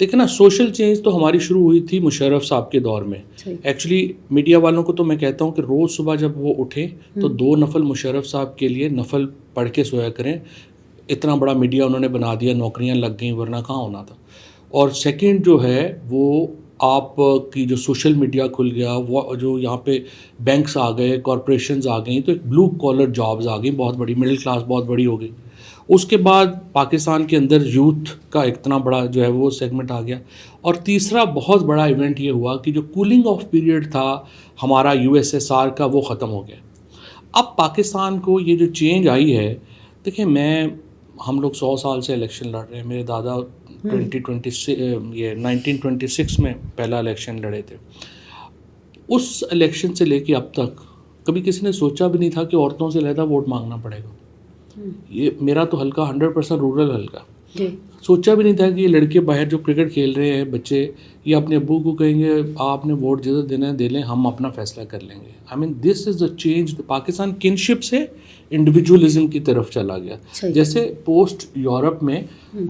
دیکھیں نا، social change تو ہماری شروع ہوئی تھی مشرف صاحب کے دور میں. ایکچولی میڈیا والوں کو تو میں کہتا ہوں کہ روز صبح جب وہ اٹھیں تو 2 نفل مشرف صاحب کے لیے نفل پڑھ کے سویا کریں. اتنا بڑا میڈیا انہوں نے بنا دیا، نوکریاں لگ گئیں، ورنہ کہاں ہونا تھا. اور سیکنڈ جو ہے وہ آپ کی جو سوشل میڈیا کھل گیا، وہ جو یہاں پہ بینکس آ گئے، کارپوریشنز آ گئیں، تو ایک بلو کالر جابز آ گئیں، بہت بڑی مڈل کلاس بہت بڑی ہو گئی. اس کے بعد پاکستان کے اندر یوتھ کا اتنا بڑا جو ہے وہ سیگمنٹ آ گیا. اور تیسرا بہت بڑا ایونٹ یہ ہوا کہ جو کولنگ آف پیریڈ تھا ہمارا USSR کا، وہ ختم ہو گیا. اب پاکستان کو یہ جو چینج آئی ہے، دیکھیں ہم لوگ 100 سال سے الیکشن لڑ رہے ہیں. میرے دادا 1926 میں پہلا الیکشن لڑے تھے. اس الیکشن سے لے کے اب تک کبھی کسی نے سوچا بھی نہیں تھا کہ عورتوں سے علیحدہ ووٹ مانگنا پڑے گا. یہ میرا تو حلقہ 100% رورل حلقہ. سوچا بھی نہیں تھا کہ یہ لڑکے باہر جو کرکٹ کھیل رہے ہیں بچے، یہ اپنے ابو کو کہیں گے آپ نے ووٹ جدھر دینا ہے دے لیں، ہم اپنا فیصلہ کر لیں گے. آئی مین دس از دا چینج. پاکستان کنشپ سے انڈیویجولزم کی طرف چلا گیا. جیسے پوسٹ یورپ میں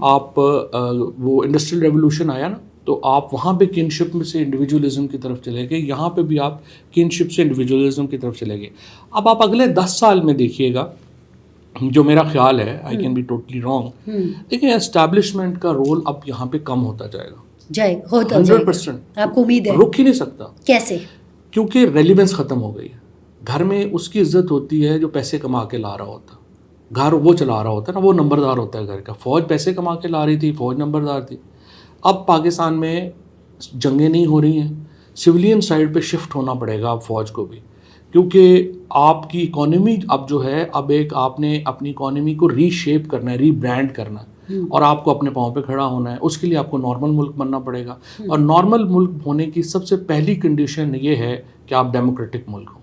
آپ وہ انڈسٹریل ریولوشن آیا نا، تو آپ وہاں پہ کنشپ میں سے انڈیویجولزم کی طرف چلے گئے. یہاں پہ بھی آپ کنشپ سے انڈیویجولزم کی طرف چلے گئے. اب آپ اگلے 10 سال میں دیکھیے گا، جو میرا خیال ہے، I can be totally wrong, دیکھیں اسٹیبلشمنٹ کا رول اب یہاں پہ کم ہوتا جائے گا. 100% آپ کو امید ہے؟ رک ہی نہیں سکتا. کیسے؟ کیونکہ ریلیونس ختم ہو گئی ہے. گھر میں اس کی عزت ہوتی ہے جو پیسے کما کے لا رہا ہوتا. گھر وہ چلا رہا ہوتا ہے نا، وہ نمبردار ہوتا ہے گھر کا. فوج پیسے کما کے لا رہی تھی، فوج نمبردار تھی. اب پاکستان میں جنگیں نہیں ہو رہی ہیں، سویلین سائڈ پہ شفٹ ہونا پڑے گا اب فوج کو بھی، کیونکہ آپ کی اکانومی اب جو ہے، اب ایک آپ نے اپنی اکانومی کو ری شیپ کرنا ہے، ری برانڈ کرنا ہے، اور آپ کو اپنے پاؤں پہ کھڑا ہونا ہے. اس کے لیے آپ کو نارمل ملک بننا پڑے گا. اور نارمل ملک ہونے کی سب سے پہلی کنڈیشن یہ ہے کہ آپ ڈیموکریٹک ملک ہوں،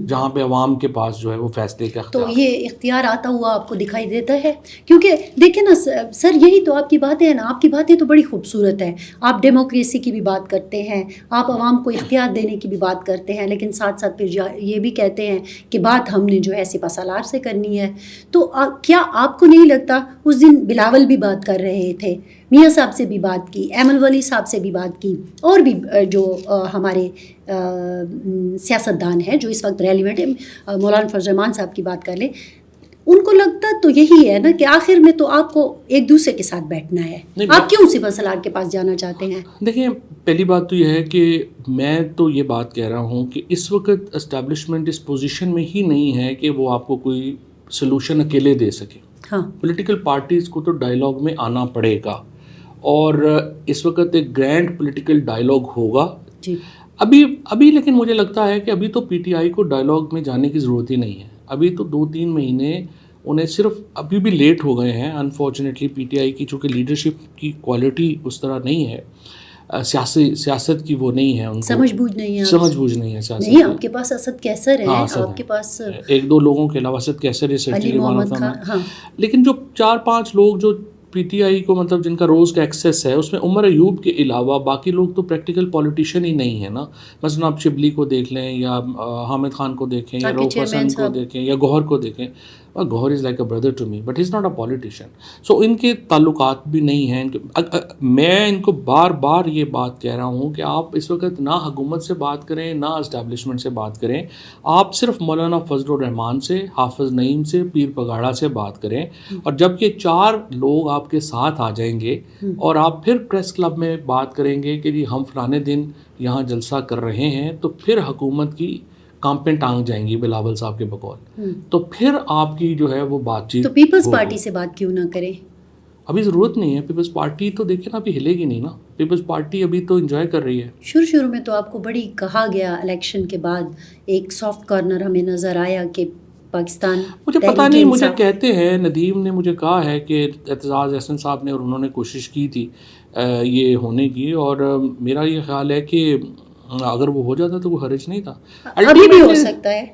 جہاں پہ عوام کے پاس جو ہے وہ فیصلے کا اختیار. تو یہ اختیار آتا ہوا آپ کو دکھائی دیتا ہے؟ کیونکہ دیکھیں نا سر، یہی تو آپ کی باتیں ہیں نا. آپ کی باتیں تو بڑی خوبصورت ہیں. آپ ڈیموکریسی کی بھی بات کرتے ہیں، آپ عوام کو اختیار دینے کی بھی بات کرتے ہیں، لیکن ساتھ ساتھ پھر یہ بھی کہتے ہیں کہ بات ہم نے جو ہے سپہ سالار سے کرنی ہے. تو کیا آپ کو نہیں لگتا، اس دن بلاول بھی بات کر رہے تھے، میاں صاحب سے بھی بات کی، ایمن ولی صاحب سے بھی بات کی، اور بھی جو ہمارے سیاستدان ہیں جو اس وقت ریلیونٹ ہے، مولانا فضل الرحمان صاحب کی بات کر لیں، ان کو لگتا تو یہی ہے نا کہ آخر میں تو آپ کو ایک دوسرے کے ساتھ بیٹھنا ہے. آپ کیوں سپہ سالار کے پاس جانا چاہتے ہیں؟ دیکھیں، پہلی بات تو یہ ہے کہ میں تو یہ بات کہہ رہا ہوں کہ اس وقت اسٹیبلشمنٹ اس پوزیشن میں ہی نہیں ہے کہ وہ آپ کو کوئی سلوشن اکیلے دے سکے. پولیٹیکل پارٹیز کو تو ڈائیلاگ میں آنا پڑے گا، اور اس وقت ایک گرینڈ پولیٹیکل ڈائیلاگ ہوگا. ابھی لیکن مجھے لگتا ہے کہ ابھی تو PTI کو ڈائیلاگ میں جانے کی ضرورت ہی نہیں ہے. ابھی تو 2-3 مہینے انہیں صرف ابھی بھی لیٹ ہو گئے ہیں. انفارچونیٹلی PTI کی چونکہ لیڈرشپ کی کوالٹی اس طرح نہیں ہے، سیاست کی وہ نہیں ہے، ان کو سمجھ بوجھ نہیں ہے سیاست. نہیں، آپ کے پاس اسد کیسر ہے، آپ کے پاس 1-2 لوگوں کے علاوہ اسد کیسر ہے، لیکن جو 4-5 لوگ جو PTI کو مطلب جن کا روز کا ایکسیس ہے، اس میں عمر ایوب کے علاوہ باقی لوگ تو پریکٹیکل پولیٹیشین ہی نہیں ہے نا. مثلا آپ شبلی کو دیکھ لیں، یا حامد خان کو دیکھیں، یا رؤف حسن کو دیکھیں، یا گوہر کو دیکھیں. Gohar is like a brother to me, but he is not a politician. So ان کے تعلقات بھی نہیں ہیں. میں ان کو بار بار یہ بات کہہ رہا ہوں کہ آپ اس وقت نہ حکومت سے بات کریں، نہ اسٹیبلشمنٹ سے بات کریں. آپ صرف مولانا فضل الرحمان سے، حافظ نعیم سے، پیر پگاڑا سے بات کریں. اور جب یہ 4 لوگ آپ کے ساتھ آ جائیں گے اور آپ پھر پریس کلب میں بات کریں گے کہ جی ہم فلانے دن یہاں جلسہ کر رہے ہیں، تو پھر حکومت کی کانپیں ٹانگ جائیں گی بلاول صاحب کے بقول. تو پھر آپ کی جو ہے وہ بات چیت. تو پیپلز پارٹی سے بات کیوں نہ کریں؟ ابھی ضرورت نہیں ہے. پیپلز پارٹی تو دیکھیں نا، ابھی ہلے گی نہیں نا. پیپلز پارٹی ابھی تو انجوائے کر رہی ہے. شروع میں تو آپ کو بڑی کہا گیا، الیکشن کے بعد ایک سافٹ کارنر ہمیں نظر آیا کہ پاکستان، مجھے پتہ نہیں، مجھے کہتے ہیں، ندیم نے مجھے کہا ہے کہ اعتزاز احسن صاحب نے اور انہوں نے کوشش کی تھی یہ ہونے کی، اور میرا یہ خیال ہے کہ اگر وہ ہو جاتا تو وہ حرج نہیں تھا. ابھی بھی ہو سکتا ہے.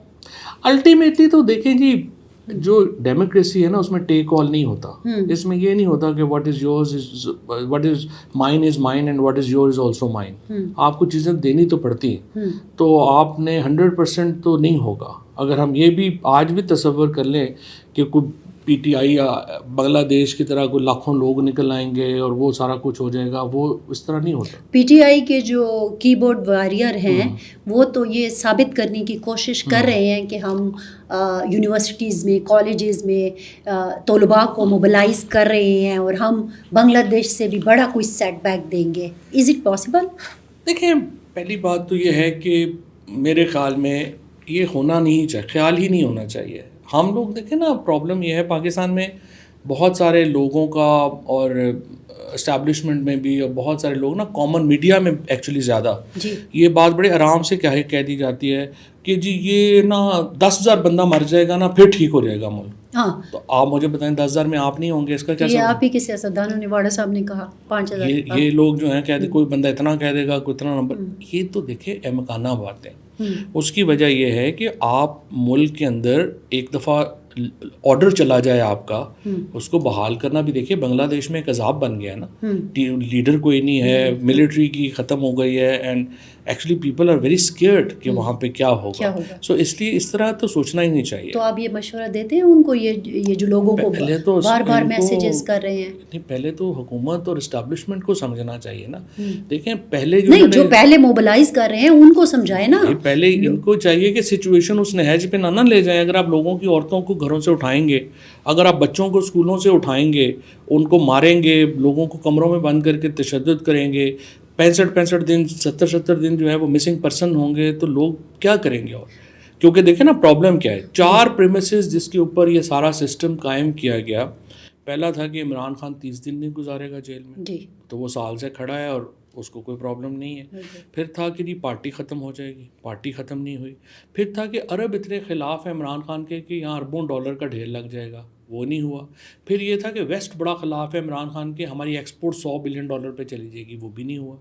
الٹیمیٹلی تو دیکھیں جی، جو ڈیموکریسی ہے نا، اس میں ٹیک آل نہیں ہوتا. اس میں یہ نہیں ہوتا کہ what is yours what is mine is mine and what is your is also mine. آپ کو چیزیں دینی تو پڑتی ہیں، تو آپ نے 100% تو نہیں ہوگا. اگر ہم یہ بھی آج بھی تصور کر لیں کہ کوئی پی ٹی آئی یا بنگلہ دیش کی طرح کوئی لاکھوں لوگ نکل آئیں گے اور وہ سارا کچھ ہو جائے گا، وہ اس طرح نہیں ہوتا. پی ٹی آئی کے جو کی بورڈ وارئر ہیں وہ تو یہ ثابت کرنے کی کوشش کر رہے ہیں کہ ہم یونیورسٹیز میں، کالجز میں طلباء کو موبلائز کر رہے ہیں اور ہم بنگلہ دیش سے بھی بڑا کوئی سیٹ بیک دیں گے. Is it possible? دیکھیں، پہلی بات تو یہ ہے کہ میرے خیال میں یہ ہونا نہیں چاہیے، خیال ہی نہیں ہونا چاہیے. ہم لوگ دیکھیں نا، پرابلم یہ ہے پاکستان میں بہت سارے لوگوں کا، اور اسٹیبلشمنٹ میں بھی، اور بہت سارے لوگ نا کامن میڈیا میں ایکچولی زیادہ جی یہ بات بڑے آرام سے کہہ دی جاتی ہے کہ جی یہ نا 10,000 بندہ مر جائے گا نا پھر ٹھیک ہو جائے گا ملک. ہاں، تو آپ مجھے بتائیں 10,000 میں آپ نہیں ہوں گے، اس کا کیا یہ سبب؟ آپ ہی کے سیاستدانوں نے، واڑا صاحب نے کہا 5,000. یہ لوگ جو ہیں کہتے کوئی بندہ اتنا کہہ دے گا، کوئی اتنا نمبر. یہ تو دیکھیں احمقانہ باتیں. اس کی وجہ یہ ہے کہ آپ ملک کے اندر ایک دفعہ آرڈر چلا جائے آپ کا، اس کو بحال کرنا بھی. دیکھیے بنگلہ دیش میں ایک عذاب بن گیا ہے نا، لیڈر کوئی نہیں ہے، ملٹری کی ختم ہو گئی ہے، and actually people are very scared کہ وہاں پہ کیا ہوگا. سو اس لیے اس طرح تو سوچنا ہی نہیں چاہیے. تو آپ یہ مشورہ دیتے ہیں ان کو، یہ جو لوگوں کو بار بار میسیجز کر رہے ہیں؟ نہیں، پہلے تو حکومت اور اسٹیبلشمنٹ کو سمجھنا چاہیے نا. دیکھیں پہلے جو پہلے موبلائز کر رہے ہیں ان کو سمجھائے نا. پہلے ان کو چاہیے کہ سچویشن اس نہج پہ نہ لے جائیں. اگر آپ لوگوں کی عورتوں کو گھروں سے اٹھائیں گے، اگر آپ بچوں کو اسکولوں سے اٹھائیں گے، ان کو ماریں گے، لوگوں کو کمروں میں بند کر کے تشدد کریں گے، 65 دن 70 دن جو ہے وہ مسنگ پرسن ہوں گے، تو لوگ کیا کریں گے؟ اور کیونکہ دیکھیں نا پرابلم کیا ہے، 4 پریمیسز جس کے اوپر یہ سارا سسٹم قائم کیا گیا. پہلا تھا کہ عمران خان 30 دن نہیں گزارے گا جیل میں، جی، تو وہ سال سے کھڑا ہے اور اس کو کوئی پرابلم نہیں ہے. پھر تھا کہ جی پارٹی ختم ہو جائے گی، پارٹی ختم نہیں ہوئی. پھر تھا کہ عرب اتنے خلاف ہیں عمران خان کے کہ یہاں اربوں ڈالر کا ڈھیر لگ جائے گا، وہ نہیں ہوا. پھر یہ تھا کہ ویسٹ بڑا خلاف ہے عمران خان کے، ہماری ایکسپورٹ $100 بلین پہ چلی جائے گی، وہ بھی نہیں ہوا.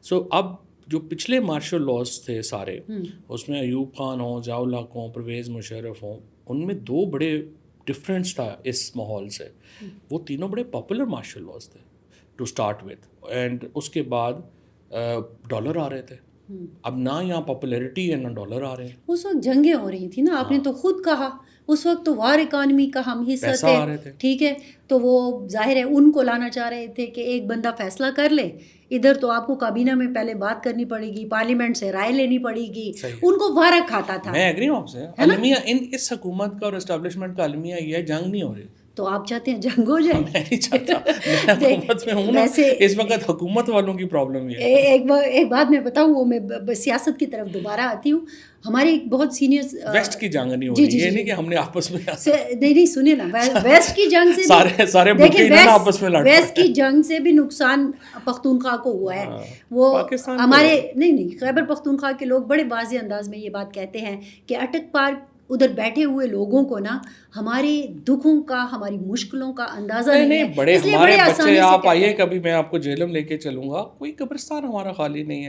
سو اب جو پچھلے مارشل لاز تھے سارے، اس میں ایوب خان ہوں، ضیاء الحق ہوں، پرویز مشرف ہوں، ان میں 2 بڑے ڈفرینس تھا اس ماحول سے. وہ تینوں بڑے پاپولر مارشل لاز تھے ٹو اسٹارٹ وتھ، اینڈ اس کے بعد ڈالر آ رہے تھے. اب نہ یہاں پاپولیرٹی ہے نہ ڈالر آ رہے ہیں. اس وقت جنگیں ہو رہی تھیں نا، آپ نے تو خود کہا اس وقت تو وار اکانومی کا ہم حصہ تھے، ٹھیک ہے. تو وہ ظاہر ہے ان کو لانا چاہ رہے تھے کہ ایک بندہ فیصلہ کر لے. ادھر تو آپ کو کابینہ میں پہلے بات کرنی پڑے گی، پارلیمنٹ سے رائے لینی پڑے گی. ان کو وارہ کھاتا تھا. میں ایگری ہوں آپ سے. المیہ اس حکومت کا اور اسٹیبلشمنٹ کا المیہ یہ ہے، جنگ نہیں ہو رہی. تو آپ چاہتے ہیں جنگ ہو جائے؟ میں نہیں چاہتا، میں حکومت میں ہوں نا، اس وقت حکومت والوں کی پرابلم یہ ہے. ایک بات میں بتاؤں، وہ میں سیاست کی طرف دوبارہ آتی ہوں. ہمارے ایک بہت سینئر ویسٹ کی جنگ نہیں ہو رہی، یہ نہیں کہ ہم نے آپس میں نہیں سنیں نا، ویسٹ کی جنگ سے سارے آپس میں لڑ، ویسٹ کی جنگ سے بھی نقصان پختونخوا کو ہوا ہے. وہ ہمارے نہیں خیبر پختونخوا کے لوگ بڑے واضح انداز میں یہ بات کہتے ہیں کہ اٹک پارک ادھر بیٹھے ہوئے لوگوں کو نا ہمارے دکھوں کا، ہماری مشکلوں کا اندازہ نہیں ہے. بڑے ہمارے بچے، آپ آئیے کبھی میں آپ کو جہلم لے کے چلوں گا، کوئی قبرستان ہمارا خالی نہیں ہے.